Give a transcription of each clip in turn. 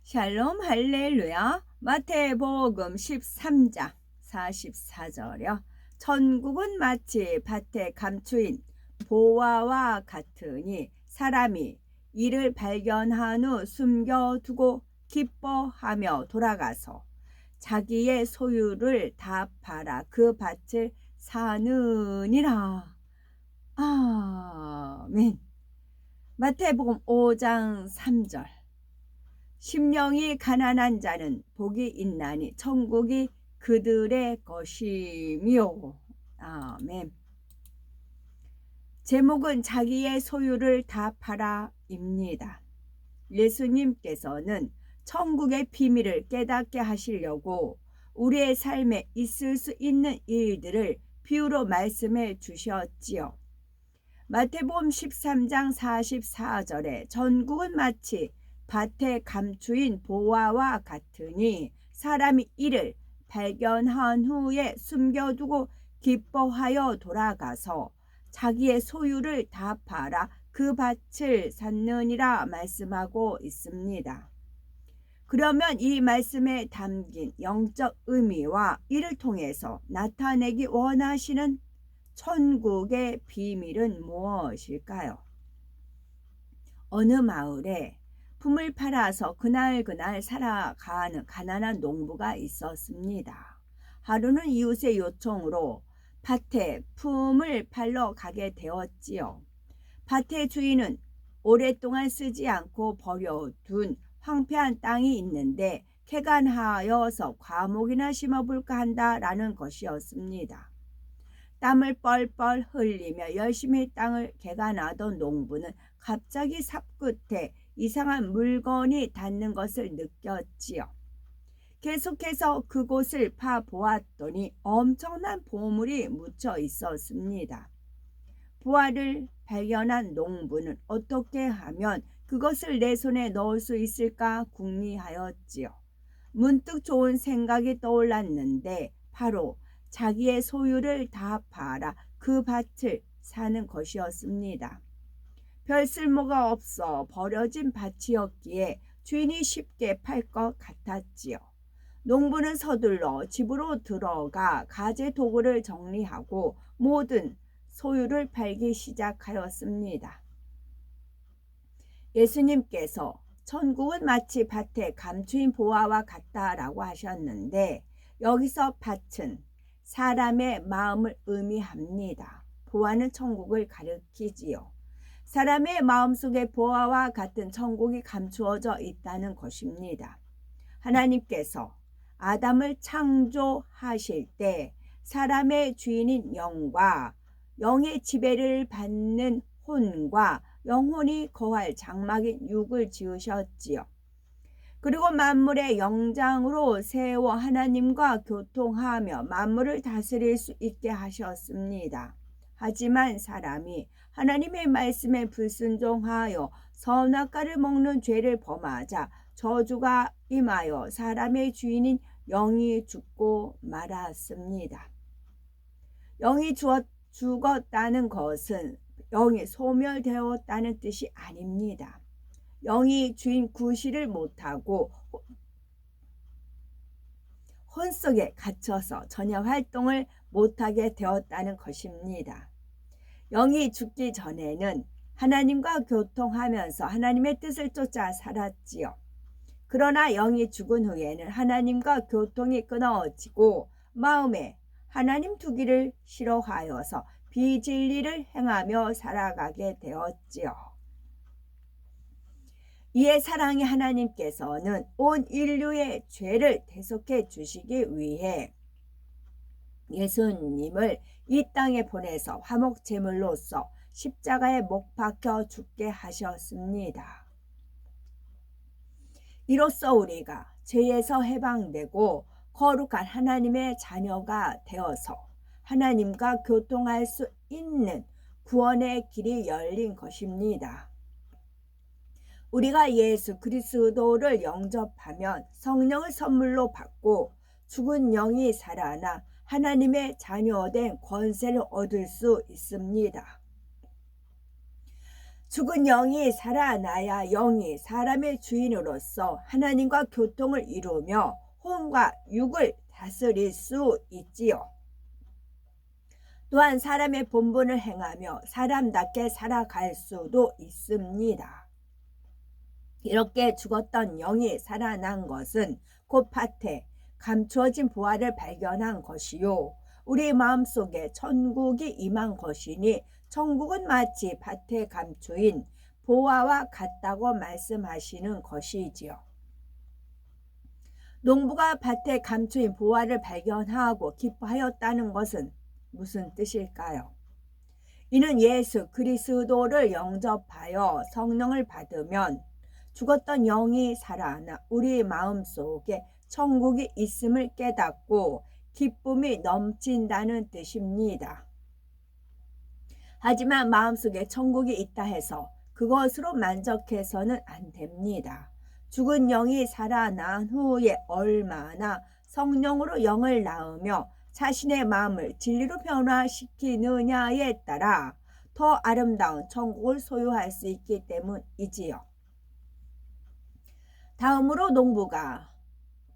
샬롬 할렐루야. 마태복음 13장 44절이요. 천국은 마치 밭에 감추인 보화와 같으니 사람이 이를 발견한 후 숨겨두고 기뻐하며 돌아가서 자기의 소유를 다 팔아 그 밭을 사느니라. 아멘. 마태복음 5장 3절. 심령이 가난한 자는 복이 있나니 천국이 그들의 것이며. 아멘. 제목은 자기의 소유를 다 팔아입니다. 예수님께서는 천국의 비밀을 깨닫게 하시려고 우리의 삶에 있을 수 있는 일들을 비유로 말씀해 주셨지요. 마태복음 13장 44절에 천국은 마치 밭에 감추인 보화와 같으니 사람이 이를 발견한 후에 숨겨두고 기뻐하여 돌아가서 자기의 소유를 다 팔아 그 밭을 샀느니라 말씀하고 있습니다. 그러면 이 말씀에 담긴 영적 의미와 이를 통해서 나타내기 원하시는 천국의 비밀은 무엇일까요? 어느 마을에 품을 팔아서 그날 살아가는 가난한 농부가 있었습니다. 하루는 이웃의 요청으로 밭에 품을 팔러 가게 되었지요. 밭의 주인은 오랫동안 쓰지 않고 버려둔 황폐한 땅이 있는데 개간하여서 과목이나 심어볼까 한다라는 것이었습니다. 땀을 뻘뻘 흘리며 열심히 땅을 개간하던 농부는 갑자기 삽 끝에 이상한 물건이 닿는 것을 느꼈지요. 계속해서 그곳을 파보았더니 엄청난 보물이 묻혀 있었습니다. 보화를 발견한 농부는 어떻게 하면 그것을 내 손에 넣을 수 있을까 궁리하였지요. 문득 좋은 생각이 떠올랐는데 바로 자기의 소유를 다 팔아 그 밭을 사는 것이었습니다. 별 쓸모가 없어 버려진 밭이었기에 주인이 쉽게 팔 것 같았지요. 농부는 서둘러 집으로 들어가 가재 도구를 정리하고 모든 소유를 팔기 시작하였습니다. 예수님께서 천국은 마치 밭에 감추인 보화와 같다라고 하셨는데 여기서 밭은 사람의 마음을 의미합니다. 보화는 천국을 가리키지요. 사람의 마음속에 보화와 같은 천국이 감추어져 있다는 것입니다. 하나님께서 아담을 창조하실 때 사람의 주인인 영과 영의 지배를 받는 혼과 영혼이 거할 장막인 육을 지으셨지요. 그리고 만물의 영장으로 세워 하나님과 교통하며 만물을 다스릴 수 있게 하셨습니다. 하지만 사람이 하나님의 말씀에 불순종하여 선악과를 먹는 죄를 범하자 저주가 임하여 사람의 주인인 영이 죽고 말았습니다. 영이 죽었다는 것은 영이 소멸되었다는 뜻이 아닙니다. 영이 주인 구실을 못하고 혼 속에 갇혀서 전혀 활동을 못하게 되었다는 것입니다. 영이 죽기 전에는 하나님과 교통하면서 하나님의 뜻을 쫓아 살았지요. 그러나 영이 죽은 후에는 하나님과 교통이 끊어지고 마음에 하나님 두기를 싫어하여서 비진리를 행하며 살아가게 되었지요. 이에 사랑의 하나님께서는 온 인류의 죄를 대속해 주시기 위해 예수님을 이 땅에 보내서 화목 제물로서 십자가에 못 박혀 죽게 하셨습니다. 이로써 우리가 죄에서 해방되고 거룩한 하나님의 자녀가 되어서 하나님과 교통할 수 있는 구원의 길이 열린 것입니다. 우리가 예수 그리스도를 영접하면 성령을 선물로 받고 죽은 영이 살아나 하나님의 자녀된 권세를 얻을 수 있습니다. 죽은 영이 살아나야 영이 사람의 주인으로서 하나님과 교통을 이루며 혼과 육을 다스릴 수 있지요. 또한 사람의 본분을 행하며 사람답게 살아갈 수도 있습니다. 이렇게 죽었던 영이 살아난 것은 곧 밭에 감추어진 보화를 발견한 것이요, 우리 마음속에 천국이 임한 것이니 천국은 마치 밭에 감추인 보화와 같다고 말씀하시는 것이지요. 농부가 밭에 감추인 보화를 발견하고 기뻐하였다는 것은 무슨 뜻일까요? 이는 예수 그리스도를 영접하여 성령을 받으면 죽었던 영이 살아나 우리 마음속에 천국이 있음을 깨닫고 기쁨이 넘친다는 뜻입니다. 하지만 마음속에 천국이 있다 해서 그것으로 만족해서는 안 됩니다. 죽은 영이 살아난 후에 얼마나 성령으로 영을 낳으며 자신의 마음을 진리로 변화시키느냐에 따라 더 아름다운 천국을 소유할 수 있기 때문이지요. 다음으로 농부가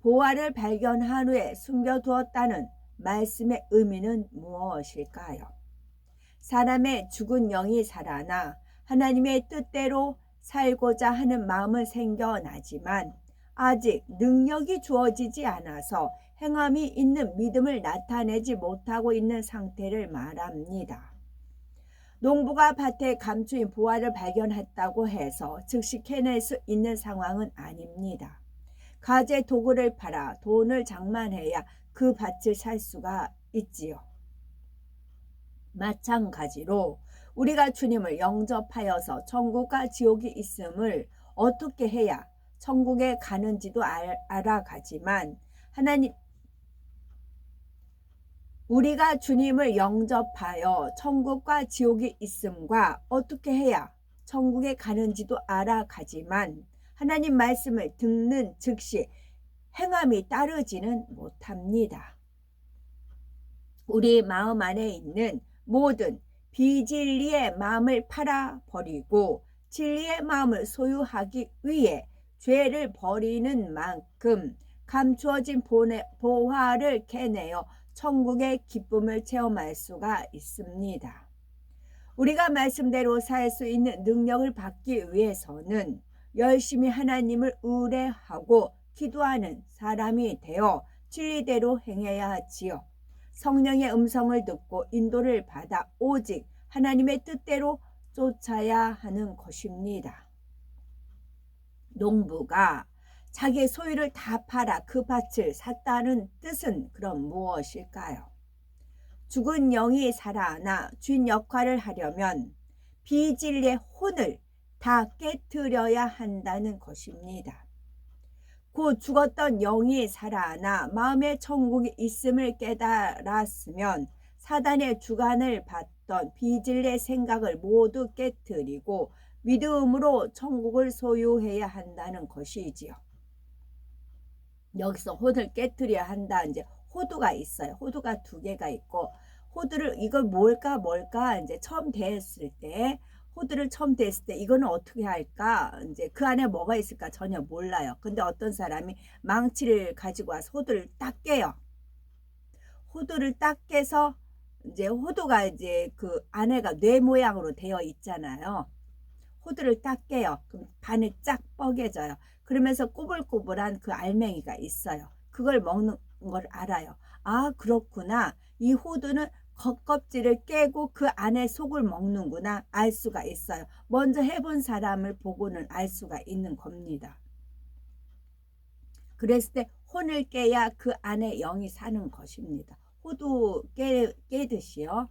보화를 발견한 후에 숨겨두었다는 말씀의 의미는 무엇일까요? 사람의 죽은 영이 살아나 하나님의 뜻대로 살고자 하는 마음은 생겨나지만 아직 능력이 주어지지 않아서 행함이 있는 믿음을 나타내지 못하고 있는 상태를 말합니다. 농부가 밭에 감추인 보화를 발견했다고 해서 즉시 캐낼 수 있는 상황은 아닙니다. 가재 도구를 팔아 돈을 장만해야 그 밭을 살 수가 있지요. 마찬가지로 우리가 주님을 영접하여서 천국과 지옥이 있음을 어떻게 해야 천국에 가는지도 알아가지만 우리가 주님을 영접하여 천국과 지옥이 있음과 어떻게 해야 천국에 가는지도 알아가지만 하나님 말씀을 듣는 즉시 행함이 따르지는 못합니다. 우리 마음 안에 있는 모든 비진리의 마음을 팔아버리고 진리의 마음을 소유하기 위해 죄를 버리는 만큼 감추어진 보화를 캐내어 천국의 기쁨을 체험할 수가 있습니다. 우리가 말씀대로 살 수 있는 능력을 받기 위해서는 열심히 하나님을 의뢰하고 기도하는 사람이 되어 진리대로 행해야 하지요. 성령의 음성을 듣고 인도를 받아 오직 하나님의 뜻대로 쫓아야 하는 것입니다. 농부가 자기의 소유를 다 팔아 그 밭을 샀다는 뜻은 그럼 무엇일까요? 죽은 영이 살아나 주인 역할을 하려면 비진리의 혼을 다 깨트려야 한다는 것입니다. 곧 죽었던 영이 살아나 마음의 천국이 있음을 깨달았으면 사단의 주관을 받던 비진리의 생각을 모두 깨트리고 믿음으로 천국을 소유해야 한다는 것이지요. 여기서 혼을 깨트려야 한다. 이제 호두가 있어요. 호두가 두 개가 있고 호두를 이걸 뭘까 이제 처음 대했을 때 호두를 처음 댔을 때 이거는 어떻게 할까? 이제 그 안에 뭐가 있을까 전혀 몰라요. 근데 어떤 사람이 망치를 가지고 와서 호두를 딱 깨요. 호두를 딱 깨서 이제 호두가 이제 그 안에가 뇌 모양으로 되어 있잖아요. 호두를 딱 깨요. 그럼 반에 쫙 뻐개져요. 그러면서 꼬불꼬불한 그 알맹이가 있어요. 그걸 먹는 걸 알아요. 아, 그렇구나. 이 호두는 겉껍질을 깨고 그 안에 속을 먹는구나 알 수가 있어요. 먼저 해본 사람을 보고는 알 수가 있는 겁니다. 그랬을 때 혼을 깨야 그 안에 영이 사는 것입니다. 호두 깨듯이요.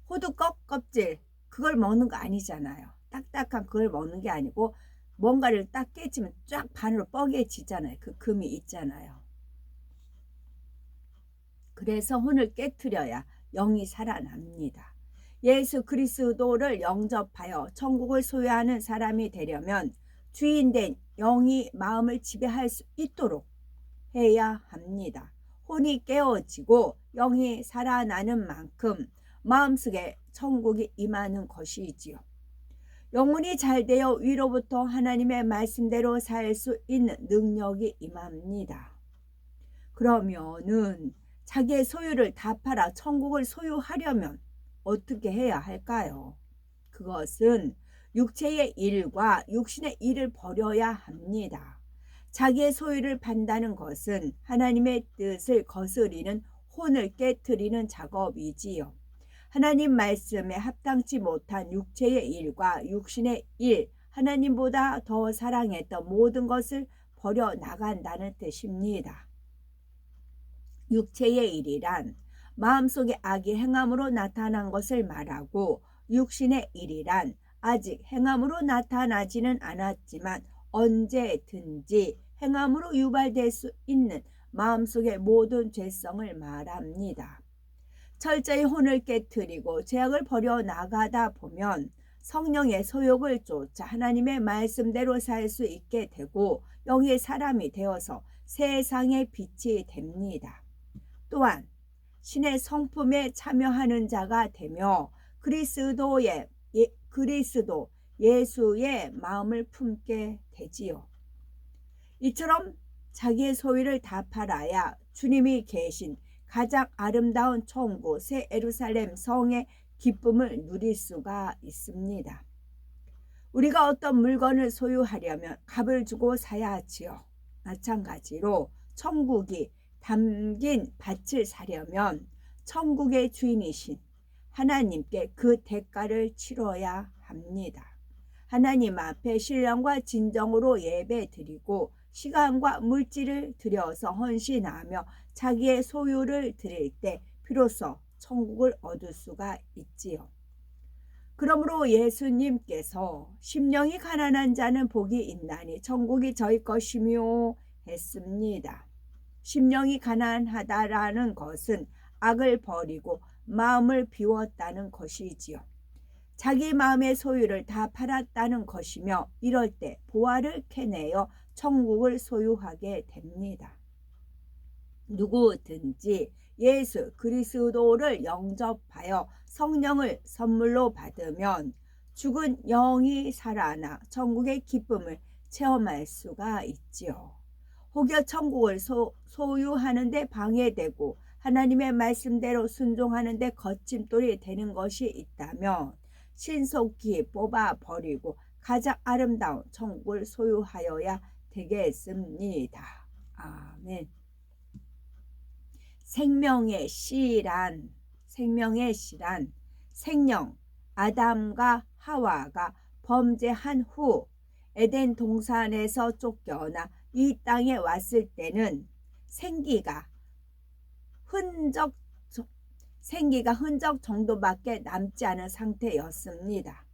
호두 껍질 그걸 먹는 거 아니잖아요. 딱딱한 그걸 먹는 게 아니고 뭔가를 딱 깨지면 쫙 반으로 뻐개지잖아요. 그 금이 있잖아요. 그래서 혼을 깨트려야 영이 살아납니다. 예수 그리스도를 영접하여 천국을 소유하는 사람이 되려면 주인된 영이 마음을 지배할 수 있도록 해야 합니다. 혼이 깨어지고 영이 살아나는 만큼 마음속에 천국이 임하는 것이지요. 영혼이 잘 되어 위로부터 하나님의 말씀대로 살 수 있는 능력이 임합니다. 그러면은 자기의 소유를 다 팔아 천국을 소유하려면 어떻게 해야 할까요? 그것은 육체의 일과 육신의 일을 버려야 합니다. 자기의 소유를 판다는 것은 하나님의 뜻을 거스리는 혼을 깨트리는 작업이지요. 하나님 말씀에 합당치 못한 육체의 일과 육신의 일, 하나님보다 더 사랑했던 모든 것을 버려 나간다는 뜻입니다. 육체의 일이란 마음속에 악이 행함으로 나타난 것을 말하고, 육신의 일이란 아직 행함으로 나타나지는 않았지만 언제든지 행함으로 유발될 수 있는 마음속의 모든 죄성을 말합니다. 철저히 혼을 깨트리고 죄악을 버려 나가다 보면 성령의 소욕을 쫓아 하나님의 말씀대로 살 수 있게 되고 영의 사람이 되어서 세상의 빛이 됩니다. 또한 신의 성품에 참여하는 자가 되며 그리스도 예수의 마음을 품게 되지요. 이처럼 자기의 소유를 다 팔아야 주님이 계신 가장 아름다운 천국 새 예루살렘 성의 기쁨을 누릴 수가 있습니다. 우리가 어떤 물건을 소유하려면 값을 주고 사야 하지요. 마찬가지로 천국이 담긴 밭을 사려면 천국의 주인이신 하나님께 그 대가를 치러야 합니다. 하나님 앞에 신령과 진정으로 예배 드리고 시간과 물질을 들여서 헌신하며 자기의 소유를 드릴 때 비로소 천국을 얻을 수가 있지요. 그러므로 예수님께서 심령이 가난한 자는 복이 있나니 천국이 저희 것이며 했습니다. 심령이 가난하다라는 것은 악을 버리고 마음을 비웠다는 것이지요. 자기 마음의 소유를 다 팔았다는 것이며 이럴 때 보화를 캐내어 천국을 소유하게 됩니다. 누구든지 예수 그리스도를 영접하여 성령을 선물로 받으면 죽은 영이 살아나 천국의 기쁨을 체험할 수가 있지요. 혹여 천국을 소유하는 데 방해되고 하나님의 말씀대로 순종하는 데 거침돌이 되는 것이 있다면 신속히 뽑아버리고 가장 아름다운 천국을 소유하여야 되겠습니다. 아멘. 생명의 씨란 생명 아담과 하와가 범죄한 후 에덴 동산에서 쫓겨나 이 땅에 왔을 때는 생기가 흔적 정도밖에 남지 않은 상태였습니다.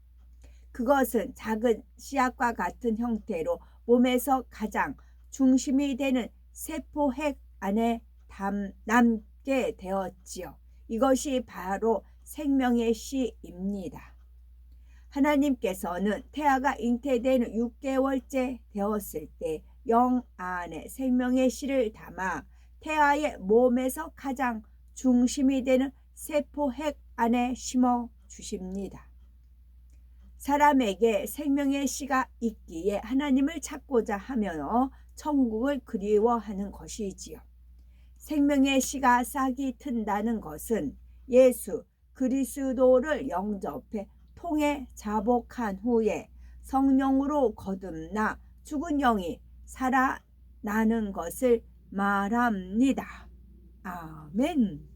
그것은 작은 씨앗과 같은 형태로 몸에서 가장 중심이 되는 세포핵 안에 남게 되었지요. 이것이 바로 생명의 씨입니다. 하나님께서는 태아가 잉태되는 6개월째 되었을 때 영 안에 생명의 씨를 담아 태아의 몸에서 가장 중심이 되는 세포핵 안에 심어 주십니다. 사람에게 생명의 씨가 있기에 하나님을 찾고자 하며 천국을 그리워하는 것이지요. 생명의 씨가 싹이 튼다는 것은 예수 그리스도를 영접해 통에 자복한 후에 성령으로 거듭나 죽은 영이 살아나는 것을 말합니다. 아멘.